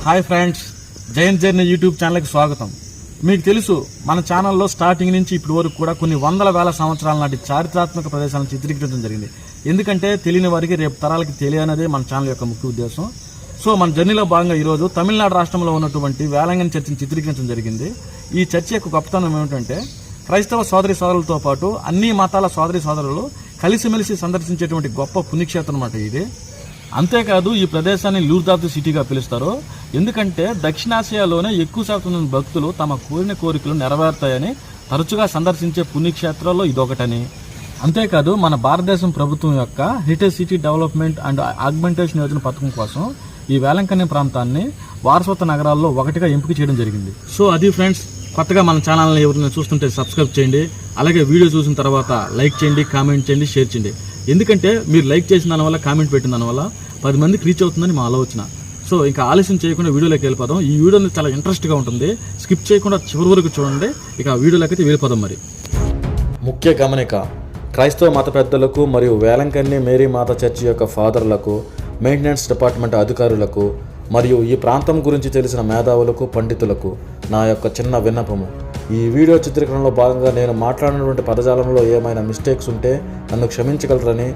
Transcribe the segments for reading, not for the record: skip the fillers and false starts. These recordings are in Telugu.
Hi friends, Jain journey YouTube ఛానల్కి స్వాగతం. మీకు తెలుసు, మన ఛానల్లో స్టార్టింగ్ నుంచి ఇప్పటి వరకు కూడా కొన్ని వందల వేల సంవత్సరాల నాటి చారిత్రాత్మక ప్రదేశాలను చిత్రీకరించడం జరిగింది. ఎందుకంటే తెలియని వారికి రేపు తరాలకి తెలియనదే మన ఛానల్ యొక్క ముఖ్య ఉద్దేశం. సో మన జర్నీలో భాగంగా ఈరోజు తమిళనాడు రాష్ట్రంలో ఉన్నటువంటి వేలంగిని చర్చిని చిత్రీకరించడం జరిగింది. ఈ చర్చి యొక్క గొప్పతనం ఏమిటంటే క్రైస్తవ సోదరి సోదరులతో పాటు అన్ని మతాల సోదరి సోదరులు కలిసిమెలిసి సందర్శించేటువంటి గొప్ప పుణ్యక్షేత్రం అన్నమాట ఇది. అంతేకాదు ఈ ప్రదేశాన్ని లూర్ద్ ఆఫ్ ది సిటీగా పిలుస్తారు. ఎందుకంటే దక్షిణాసియాలోనే ఎక్కువ శాతం భక్తులు తమ కోరిన కోరికలు నెరవేరుతాయని తరచుగా సందర్శించే పుణ్యక్షేత్రాల్లో ఇదొకటని. అంతేకాదు మన భారతదేశం ప్రభుత్వం యొక్క heritage city development and augmentation Yojana పథకం కోసం ఈ వేలంకని ప్రాంతాన్ని వారసత్వ నగరాల్లో ఒకటిగా ఎంపిక చేయడం జరిగింది. సో అది ఫ్రెండ్స్, కొత్తగా మన ఛానల్ని ఎవరైనా చూస్తుంటే సబ్స్క్రైబ్ చేయండి. అలాగే వీడియో చూసిన తర్వాత లైక్ చేయండి, కామెంట్ చేయండి, షేర్ చేయండి. ఎందుకంటే మీరు లైక్ చేసిన దానివల్ల, కామెంట్ పెట్టిన దానివల్ల 10 మందికి రీచ్ అవుతుందని మా ఆలోచన. సో ఇంకా ఆలస్యం చేయకుండా వీడియోలోకి వెళ్ళిపోదాం. ఈ వీడియో చాలా ఇంట్రెస్ట్గా ఉంటుంది, స్కిప్ చేయకుండా చివరి వరకు చూడండి. ఇక వీడియోలోకి అయితే వెళ్ళిపోదాం. మరి ముఖ్య గమనిక: క్రైస్తవ మత పెద్దలకు మరియు వేలంకన్ని మేరీ మాత చర్చి యొక్క ఫాదర్లకు, మెయింటెనెన్స్ డిపార్ట్మెంట్ అధికారులకు మరియు ఈ ప్రాంతం గురించి తెలిసిన మేధావులకు, పండితులకు నా యొక్క చిన్న విన్నపము. ఈ వీడియో చిత్రీకరణలో భాగంగా నేను మాట్లాడినటువంటి పదజాలంలో ఏమైనా మిస్టేక్స్ ఉంటే నన్ను క్షమించగలరని,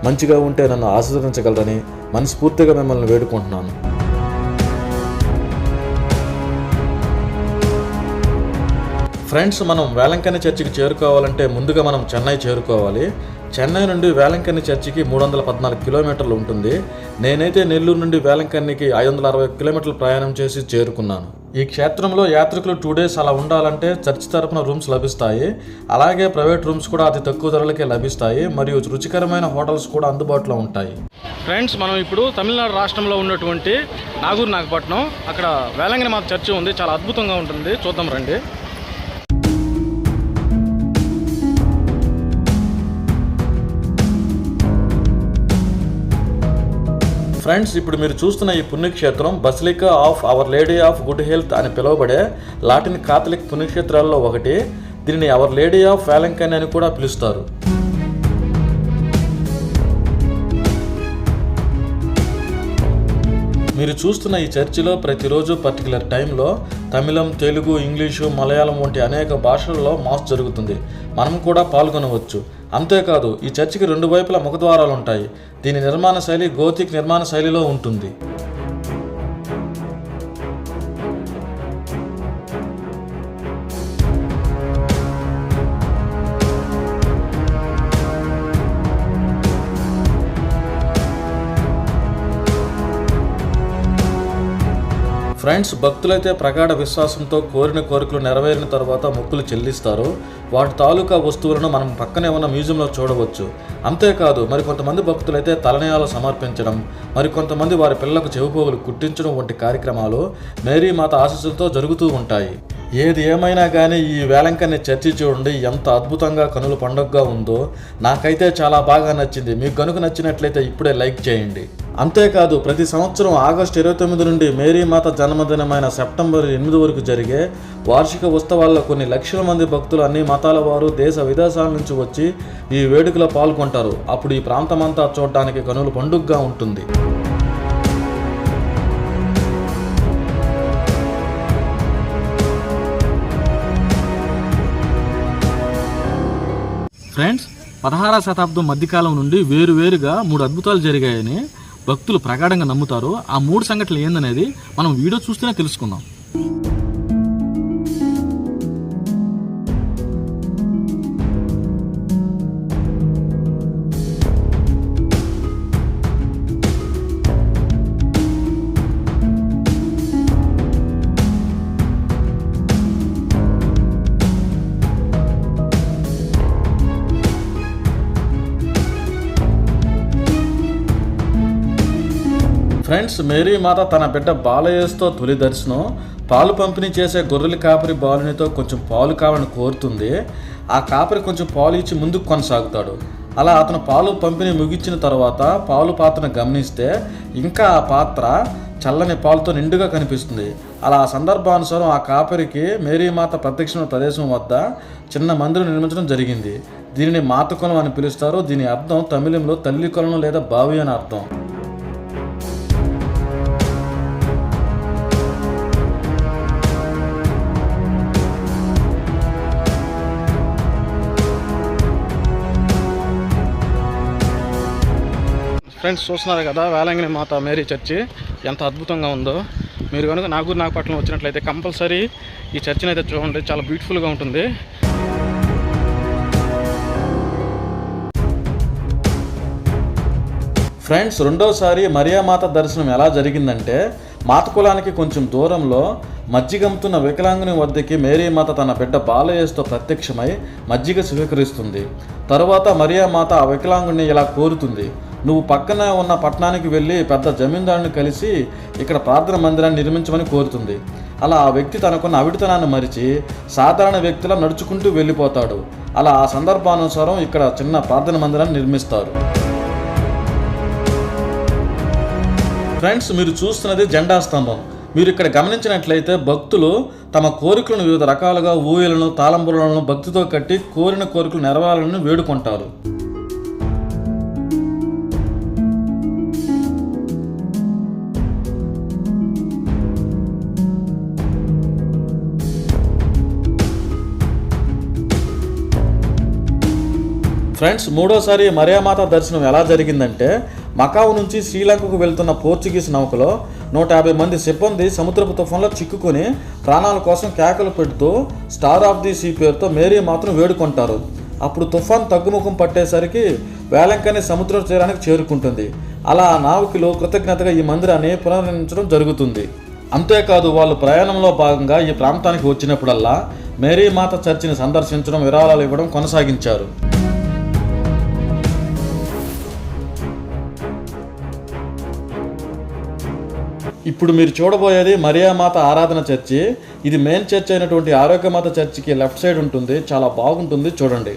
మంచిగా ఉంటే నన్ను ఆశీర్వదించగలరని మనస్ఫూర్తిగా మిమ్మల్ని వేడుకుంటున్నాను. ఫ్రెండ్స్, మనం వేలంకని చర్చికి చేరుకోవాలంటే ముందుగా మనం చెన్నై చేరుకోవాలి. చెన్నై నుండి వేలంకని చర్చికి 314 కిలోమీటర్లు ఉంటుంది. నేనైతే నెల్లూరు నుండి వేలంకన్నికి 560 కిలోమీటర్లు ప్రయాణం చేసి చేరుకున్నాను. ఈ క్షేత్రంలో యాత్రికులు 2 days అలా ఉండాలంటే చర్చి తరపున రూమ్స్ లభిస్తాయి. అలాగే ప్రైవేట్ రూమ్స్ కూడా అతి తక్కువ ధరలకే లభిస్తాయి మరియు రుచికరమైన హోటల్స్ కూడా అందుబాటులో ఉంటాయి. ఫ్రెండ్స్, మనం ఇప్పుడు తమిళనాడు రాష్ట్రంలో ఉన్నటువంటి నాగపట్నం, అక్కడ వేలంగిని మాత చర్చి ఉంది. చాలా అద్భుతంగా ఉంటుంది, చూద్దాం రండి. ఫ్రెండ్స్, ఇప్పుడు మీరు చూస్తున్న ఈ పుణ్యక్షేత్రం basilica of our lady of good health అని పిలువబడే లాటిన్ కాథలిక్ పుణ్యక్షేత్రాల్లో ఒకటి. దీనిని అవర్ లేడీ ఆఫ్ వేలంకని అని కూడా పిలుస్తారు. మీరు చూస్తున్న ఈ చర్చిలో ప్రతిరోజు పర్టికులర్ టైంలో తమిళం, తెలుగు, ఇంగ్లీషు, మలయాళం వంటి అనేక భాషల్లో మాస్ జరుగుతుంది. మనం కూడా పాల్గొనవచ్చు. అంతేకాదు ఈ చర్చికి 2 వైపులా ముఖద్వారాలు ఉంటాయి. దీని నిర్మాణ శైలి గోతిక్ నిర్మాణ శైలిలో ఉంటుంది. ఫ్రెండ్స్, భక్తులైతే ప్రగాఢ విశ్వాసంతో కోరిన కోరికలు నెరవేరిన తర్వాత మొక్కులు చెల్లిస్తారు. వాటి తాలూకా వస్తువులను మనం పక్కనే ఉన్న మ్యూజియంలో చూడవచ్చు. అంతేకాదు మరికొంతమంది భక్తులైతే తలనీయాలు సమర్పించడం, మరికొంతమంది వారి పిల్లలకు చెవిపోగులు కుట్టించడం వంటి కార్యక్రమాలు మేరీ మాత ఆశీస్సులతో జరుగుతూ ఉంటాయి. ఏది ఏమైనా కానీ ఈ వేలంకని చర్చి చూడండి, ఎంత అద్భుతంగా కనుల పండుగగా ఉందో. నాకైతే చాలా బాగా నచ్చింది. మీకు కనుక నచ్చినట్లయితే ఇప్పుడే లైక్ చేయండి. అంతేకాదు ప్రతి సంవత్సరం ఆగస్టు 29 నుండి మేరీ మాత జన్మదినమైన సెప్టెంబర్ 8 వరకు జరిగే వార్షిక ఉత్సవాల్లో కొన్ని లక్షల మంది భక్తులు అన్ని మతాల వారు దేశ విదేశాల నుంచి వచ్చి ఈ వేడుకలో పాల్గొంటారు. అప్పుడు ఈ ప్రాంతమంతా చూడడానికి కనుల పండుగగా ఉంటుంది. ఫ్రెండ్స్, 16వ శతాబ్దం మధ్యకాలం నుండి వేరువేరుగా 3 అద్భుతాలు జరిగాయని భక్తులు ప్రగాఢంగా నమ్ముతారు. ఆ 3 సంఘటనలు ఏందనేది మనం వీడియో చూస్తేనే తెలుసుకుందాం. ఫ్రెండ్స్, మేరీ మాత తన బిడ్డ బాలయేసుతో తొలి దర్శనం పాలు పంపిణీ చేసే గొర్రెల కాపరి బాలునితో కొంచెం పాలు కావాలని కోరుతుంది. ఆ కాపరి కొంచెం పాలు ఇచ్చి ముందుకు కొనసాగుతాడు. అలా అతను పాలు పంపిణీ ముగించిన తర్వాత పాలు పాత్రను గమనిస్తే ఇంకా ఆ పాత్ర చల్లని పాలుతో నిండుగా కనిపిస్తుంది. అలా సందర్భానుసారం ఆ కాపరికి మేరీమాత ప్రత్యక్షమైన ప్రదేశం వద్ద చిన్న మందిరం నిర్మించడం జరిగింది. దీనిని మాత కొలం అని పిలుస్తారు. దీని అర్థం తమిళంలో తల్లి కొలను లేదా బావి అని అర్థం. ఫ్రెండ్స్ చూస్తున్నారు కదా వేలంగిని మాత మేరీ చర్చి ఎంత అద్భుతంగా ఉందో. మీరు కనుక నాగపట్నం వచ్చినట్లయితే కంపల్సరీ ఈ చర్చిని అయితే చూడండి, చాలా బ్యూటిఫుల్గా ఉంటుంది. ఫ్రెండ్స్ రెండోసారి మరియామాత దర్శనం ఎలా జరిగిందంటే, మాత కులానికి కొంచెం దూరంలో మజ్జిగమ్ముతున్న వికలాంగుని వద్దకి మేరీమాత తన బిడ్డ బాలయేసుతో ప్రత్యక్షమై మజ్జిగ స్వీకరిస్తుంది. తరువాత మరియామాత ఆ వికలాంగుని ఇలా కోరుతుంది, నువ్వు పక్కన ఉన్న పట్టణానికి వెళ్ళి పెద్ద జమీందారుని కలిసి ఇక్కడ ప్రార్థన మందిరాన్ని నిర్మించమని కోరుతుంది. అలా ఆ వ్యక్తి తనకున్న అవిటితనాన్ని మరిచి సాధారణ వ్యక్తిలా నడుచుకుంటూ వెళ్ళిపోతాడు. అలా ఆ సందర్భానుసారం ఇక్కడ చిన్న ప్రార్థన మందిరాన్ని నిర్మిస్తారు. ఫ్రెండ్స్ మీరు చూస్తున్నది జెండా స్తంభం. మీరు ఇక్కడ గమనించినట్లయితే భక్తులు తమ కోరికలను వివిధ రకాలుగా ఊయలను తాళంబులను భక్తితో కట్టి కోరిన కోరికలు నెరవేరాలని వేడుకుంటారు. ఫ్రెండ్స్ మూడోసారి మరియామాత దర్శనం ఎలా జరిగిందంటే, మకావు నుంచి శ్రీలంకకు వెళ్తున్న పోర్చుగీస్ నౌకలో 150 మంది సిబ్బంది సముద్రపు తుఫాన్లో చిక్కుకొని ప్రాణాల కోసం కేకలు పెడుతూ స్టార్ ఆఫ్ ది సీ పేరుతో మేరీమాతను వేడుకుంటారు. అప్పుడు తుఫాన్ తగ్గుముఖం పట్టేసరికి వేలంకని సముద్ర తీరానికి చేరుకుంటుంది. అలా ఆ నావికులు కృతజ్ఞతగా ఈ మందిరాన్ని పునర్నిర్మించడం జరుగుతుంది. అంతేకాదు వాళ్ళు ప్రయాణంలో భాగంగా ఈ ప్రాంతానికి వచ్చినప్పుడల్లా మేరీమాత చర్చిని సందర్శించడం, విరాళాలు ఇవ్వడం కొనసాగించారు. ఇప్పుడు మీరు చూడబోయేది మరియామాత ఆరాధన చర్చి. ఇది మెయిన్ చర్చ్ అయినటువంటి ఆరోగ్యమాత చర్చికి లెఫ్ట్ సైడ్ ఉంటుంది. చాలా బాగుంటుంది, చూడండి.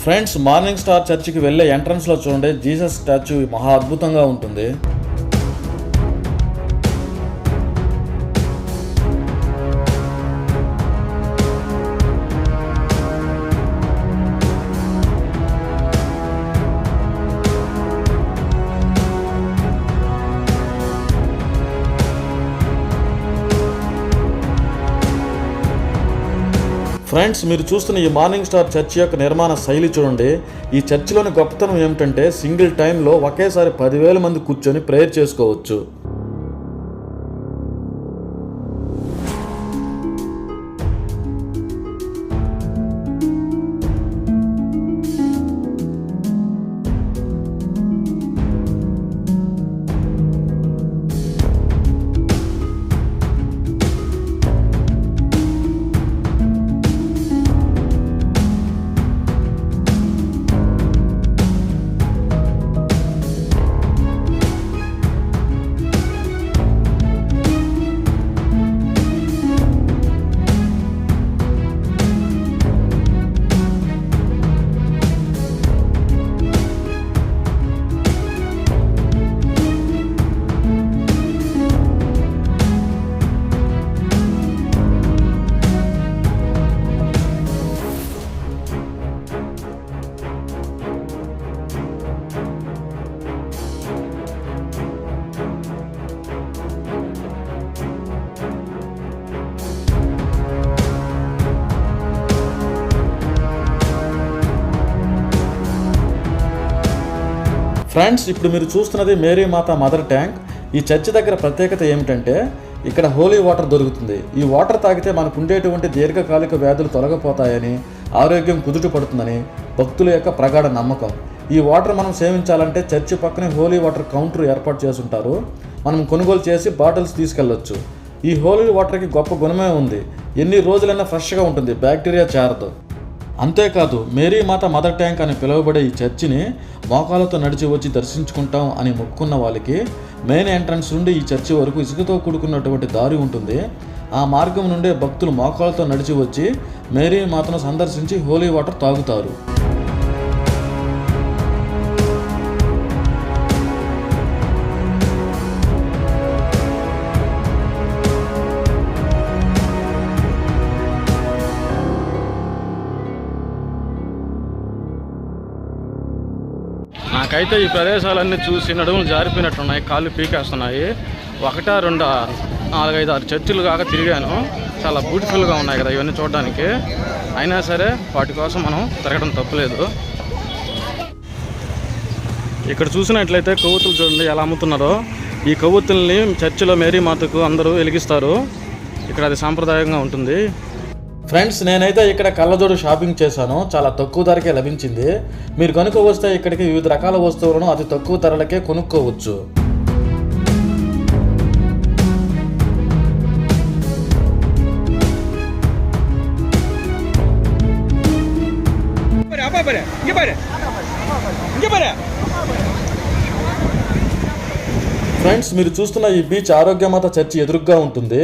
ఫ్రెండ్స్ మార్నింగ్ స్టార్ చర్చికి వెళ్ళే ఎంట్రన్స్లో చూడండి, జీసస్ స్టాచ్యూ మహా అద్భుతంగా ఉంటుంది. ఫ్రెండ్స్ మీరు చూస్తున్న ఈ మార్నింగ్ స్టార్ చర్చ్ యొక్క నిర్మాణ శైలి చూడండి. ఈ చర్చిలోని గొప్పతనం ఏమిటంటే సింగిల్ టైంలో ఒకేసారి 10,000 మంది కూర్చొని ప్రేయర్ చేసుకోవచ్చు. ఫ్రెండ్స్ ఇప్పుడు మీరు చూస్తున్నది మేరీమాత మదర్ ట్యాంక్. ఈ చర్చి దగ్గర ప్రత్యేకత ఏమిటంటే ఇక్కడ హోలీ వాటర్ దొరుకుతుంది. ఈ వాటర్ తాగితే మనకు ఉండేటువంటి దీర్ఘకాలిక వ్యాధులు తొలగిపోతాయని, ఆరోగ్యం కుదుట పడుతుందని భక్తుల యొక్క ప్రగాఢ నమ్మకం. ఈ వాటర్ మనం సేవించాలంటే చర్చి పక్కనే హోలీ వాటర్ కౌంటర్ ఏర్పాటు చేసుంటారు. మనం కొనుగోలు చేసి బాటిల్స్ తీసుకెళ్ళొచ్చు. ఈ హోలీ వాటర్కి గొప్ప గుణమే ఉంది, ఎన్ని రోజులైనా ఫ్రెష్గా ఉంటుంది, బ్యాక్టీరియా చేరదు. అంతేకాదు మేరీమాత మదర్ ట్యాంక్ అని పిలువబడే ఈ చర్చిని మోకాలతో నడిచి వచ్చి దర్శించుకుంటాం అని మొక్కుకున్న వాళ్ళకి మెయిన్ ఎంట్రన్స్ నుండి ఈ చర్చి వరకు ఇసుకతో కూడుకున్నటువంటి దారి ఉంటుంది. ఆ మార్గం నుండే భక్తులు మోకాలతో నడిచి వచ్చి మేరీమాతను సందర్శించి హోలీ వాటర్ తాగుతారు. నాకైతే ఈ ప్రదేశాలన్నీ చూసి నడుములు జారిపోయినట్టున్నాయి, కాళ్ళు పీకేస్తున్నాయి. 1, 2, 4, 5, 6 చర్చిలు కాక తిరిగాను. చాలా బ్యూటిఫుల్గా ఉన్నాయి కదా ఇవన్నీ చూడడానికి. అయినా సరే వాటి కోసం మనం తిరగడం తప్పులేదు. ఇక్కడ చూసినట్లయితే కొవ్వొత్తులు చూడండి ఎలా అమ్ముతున్నారో. ఈ కొవ్వొత్తుల్ని చర్చిలో మేరీ మాతకు అందరూ వెలిగిస్తారు. ఇక్కడ అది సాంప్రదాయంగా ఉంటుంది. ఫ్రెండ్స్, నేనైతే ఇక్కడ కళ్ళజోడు షాపింగ్ చేశాను. చాలా తక్కువ ధరకే లభించింది. మీరు కనుక వస్తే ఇక్కడికి వివిధ రకాల వస్తువులను అతి తక్కువ ధరలకే కొనుక్కోవచ్చు. ఫ్రెండ్స్, మీరు చూస్తున్న ఈ బీచ్ ఆరోగ్యమాత చర్చి ఎదురుగ్గా ఉంటుంది.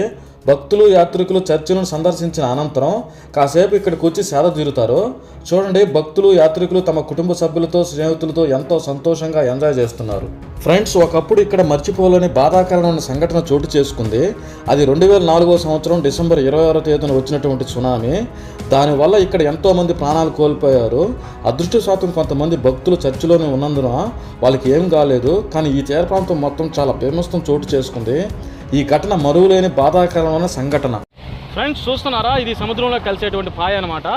భక్తులు యాత్రికులు చర్చిలను సందర్శించిన అనంతరం కాసేపు ఇక్కడికి వచ్చి సేద తీరుతారు. చూడండి, భక్తులు యాత్రికులు తమ కుటుంబ సభ్యులతో స్నేహితులతో ఎంతో సంతోషంగా ఎంజాయ్ చేస్తున్నారు. ఫ్రెండ్స్, ఒకప్పుడు ఇక్కడ మర్చిపోలేని బాధాకరమైన సంఘటన చోటు చేసుకుంది. అది 2004వ సంవత్సరం డిసెంబర్ 26వ తేదీన వచ్చినటువంటి సునామీ. దానివల్ల ఇక్కడ ఎంతో మంది ప్రాణాలు కోల్పోయారు. అదృష్టశాతం కొంతమంది భక్తులు చర్చిలోనే ఉన్నందున వాళ్ళకి ఏం కాలేదు. కానీ ఈ తీర ప్రాంతం మొత్తం చాలా బీభత్సం చోటు చేసుకుంది. ఈ ఘటన మరువలేని బాధాకరమైన సంఘటన. ఫ్రెండ్స్, చూస్తున్నారా, ఇది సముద్రంలో కలిసేటువంటి పాయ అనమాట.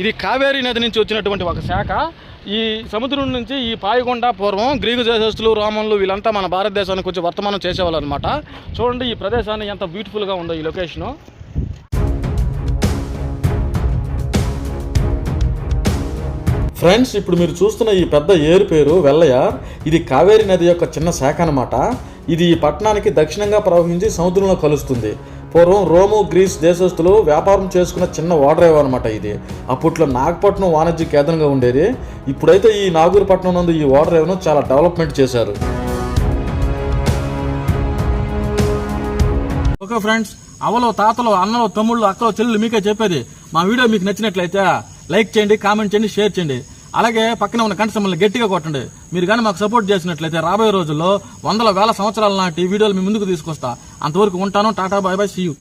ఇది కావేరీ నది నుంచి వచ్చినటువంటి ఒక శాఖ. ఈ సముద్రం నుంచి ఈ పాయగుండా పూర్వం గ్రీకు దేశస్తులు, రోమన్లు వీళ్ళంతా మన భారతదేశానికి వచ్చి వర్తమానం చేసేవాళ్ళు అనమాట. చూడండి ఈ ప్రదేశాన్ని ఎంత బ్యూటిఫుల్గా ఉందో ఈ లొకేషను. ఫ్రెండ్స్, ఇప్పుడు మీరు చూస్తున్న ఈ పెద్ద ఏరు పేరు వెల్లయార్. ఇది కావేరీ నది యొక్క చిన్న శాఖ అనమాట. ఇది ఈ పట్టణానికి దక్షిణంగా ప్రవహించి సముద్రంలో కలుస్తుంది. పూర్వం రోము, గ్రీస్ దేశస్తులు వ్యాపారం చేసుకున్న చిన్న ఓడరేవు అనమాట ఇది. అప్పట్లో నాగపట్నం వాణిజ్య కేంద్రంగా ఉండేది. ఇప్పుడైతే ఈ నాగూరుపట్నం నందు ఈ ఓడరేవును చాలా డెవలప్మెంట్ చేశారు. ఓకే ఫ్రెండ్స్, అవలో తాతలో అన్నలో తమ్ముళ్ళు అక్కలో చెల్లెలు మీకే చెప్పేది, మా వీడియో మీకు నచ్చినట్లయితే లైక్ చేయండి, కామెంట్ చేయండి, షేర్ చేయండి. అలాగే పక్కనే ఉన్న గంట సింబల్ని గట్టిగా కొట్టండి. మీరు కానీ మాకు సపోర్ట్ చేసినట్లయితే రాబోయే రోజుల్లో 100,000 సంవత్సరాల నాటి వీడియోలు మీ ముందుకు తీసుకొస్తా. అంతవరకు ఉంటాను. Tata, bye bye, see you.